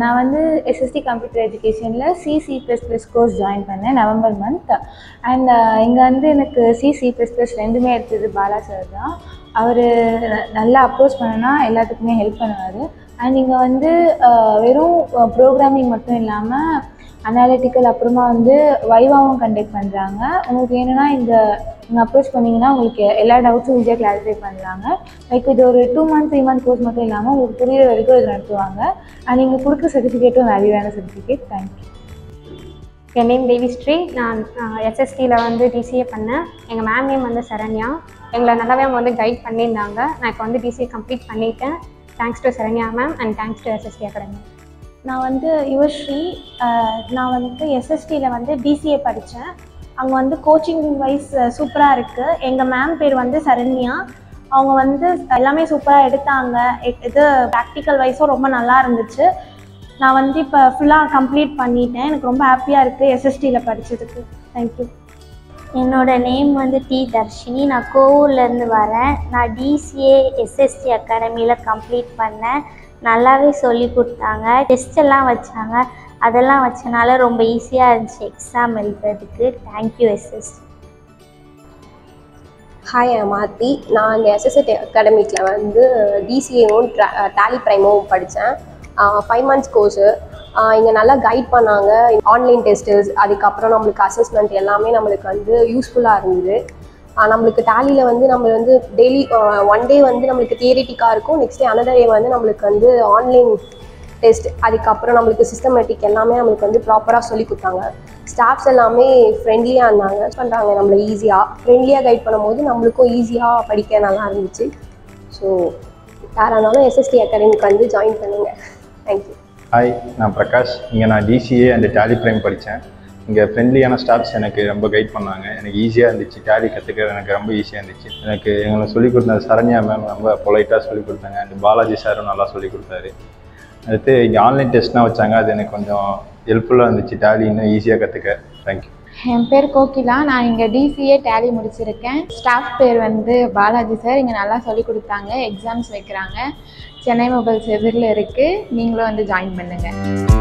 நான் வந்து SST computer எஜுகேஷனில் C++ கோர்ஸ் ஜாயின் பண்ணேன் நவம்பர் மந்த். அண்ட் இங்கே வந்து எனக்கு C++ ரெண்டுமே எடுத்தது பாலா சார் தான். அவர் நல்லா அப்ரோச் பண்ணனா எல்லாத்துக்குமே ஹெல்ப் பண்ணுவார். அண்ட் இங்கே வந்து வெறும் ப்ரோக்ராமிங் மட்டும் இல்லாமல் அனாலிட்டிக்கல் அப்புறமா வந்து வைவாவும் கண்டக்ட் பண்ணுறாங்க. உங்களுக்கு வேணும்னா இங்கே அப்ரோச் பண்ணிங்கன்னா உங்களுக்கு எல்லா டவுட்ஸும் ஈஸியாக கிளாரிஃபை பண்ணுறாங்க. லைக் இது ஒரு 2 month 3 month கோர்ஸ் மட்டும் இல்லாமல் உங்களுக்கு புரியுற வரைக்கும் இது நடத்துவாங்க. அண்ட் நீங்கள் கொடுக்குற சர்டிஃபிகேட்டும் வேல்யூவான சர்டிஃபிகேட். தேங்க்யூ. என் நேம் தேவிஸ்ரீ. நான் SSTயில் வந்து DCA பண்ணேன். எங்கள் மேம் நேம் வந்து சரண்யா. எங்களை நல்லாவே அவங்க வந்து கைட் பண்ணியிருந்தாங்க. நான் இப்போ வந்து DCA கம்ப்ளீட் பண்ணிட்டேன். Thanks to Saranya ma'am and thanks to SST academy. நான் வந்து யுவஸ்ரீ. நான் வந்து SSTயில் வந்து DCA படித்தேன். அங்கே வந்து கோச்சிங் வைஸ் சூப்பராக இருக்குது. எங்கள் மேம் பேர் வந்து சரண்யா. அவங்க வந்து எல்லாமே சூப்பராக எடுத்தாங்க. இது ப்ராக்டிக்கல் வைஸும் ரொம்ப நல்லா இருந்துச்சு. நான் வந்து இப்போ ஃபுல்லாக கம்ப்ளீட் பண்ணிட்டேன். எனக்கு ரொம்ப ஹாப்பியாக இருக்குது SSTயில் படித்ததுக்கு. தேங்க்யூ. என்னோடய நேம் வந்து T தர்ஷினி. நான் கோவூர்லேருந்து வரேன். நான் DCA SST அகாடமியில் கம்ப்ளீட் பண்ணேன். நல்லாவே சொல்லி கொடுத்தாங்க. டெஸ்ட் எல்லாம் வச்சாங்க. அதெல்லாம் வச்சனால ரொம்ப ஈஸியாக இருந்துச்சு எக்ஸாம் எழுதுறதுக்கு. Thank you SST. ஹாய், மாத்தி. நான் இந்த SST அகாடமிக்கில் வந்து DCAவும் டேலி ப்ரைமும் படித்தேன். 5 months கோர்ஸு. இங்கே நல்லா கைட் பண்ணாங்க. ஆன்லைன் டெஸ்ட்டஸ், அதுக்கப்புறம் நம்மளுக்கு அசஸ்மெண்ட் எல்லாமே நம்மளுக்கு வந்து யூஸ்ஃபுல்லாக இருந்தது. நம்மளுக்கு டேலியில் வந்து நம்ம வந்து டெய்லி 1 day வந்து நம்மளுக்கு தியரிட்டிக்காக இருக்கும். நெக்ஸ்ட் டே அனதர் டே வந்து நம்மளுக்கு வந்து ஆன்லைன் டெஸ்ட், அதுக்கப்புறம் நம்மளுக்கு சிஸ்டமேட்டிக் எல்லாமே நம்மளுக்கு வந்து ப்ராப்பராக சொல்லி கொடுத்தாங்க. ஸ்டாஃப்ஸ் எல்லாமே ஃப்ரெண்ட்லியாக இருந்தாங்க. பண்ணுறாங்க நம்மளை ஃப்ரெண்ட்லியாக கைட் பண்ணும்போது நம்மளுக்கும் ஈஸியாக படிக்க நல்லா இருந்துச்சு. ஸோ யாராக இருந்தாலும் SST அகாடமிக்கு வந்து ஜாயின் பண்ணுங்கள். தேங்க்யூ. ஹாய், நான் பிரகாஷ். இங்கே நான் DCA அண்ட் டேலி ப்ரைம் படித்தேன். இங்கே ஃப்ரெண்ட்லியான ஸ்டாஃப்ஸ் எனக்கு ரொம்ப கைட் பண்ணாங்க. எனக்கு ஈஸியாக இருந்துச்சு. டேலி கற்றுக்க எனக்கு ரொம்ப ஈஸியாக இருந்துச்சு. எனக்கு எங்களை சொல்லிக் கொடுத்த சரண்யா மேம் ரொம்ப பொலைட்டாக சொல்லிக் கொடுத்தாங்க. அண்ட் பாலாஜி சாரும் நல்லா சொல்லிக் கொடுத்தாரு. அடுத்து இங்கே ஆன்லைன் டெஸ்ட்லாம் வச்சாங்க. அது எனக்கு கொஞ்சம் ஹெல்ப்ஃபுல்லாக இருந்துச்சு. டேலி இன்னும் ஈஸியாக கற்றுக்க. தேங்க்யூ. என் பேர் கோகிலா. நான் இங்கே DCA டேலி முடிச்சிருக்கேன். ஸ்டாஃப் பேர் வந்து பாலாஜி சார். இங்கே நல்லா சொல்லிக் கொடுத்தாங்க. எக்ஸாம்ஸ் வைக்கிறாங்க. சென்னை மொபைல்ஸ் எதிரில் இருக்குது. நீங்களும் வந்து ஜாயின் பண்ணுங்கள்.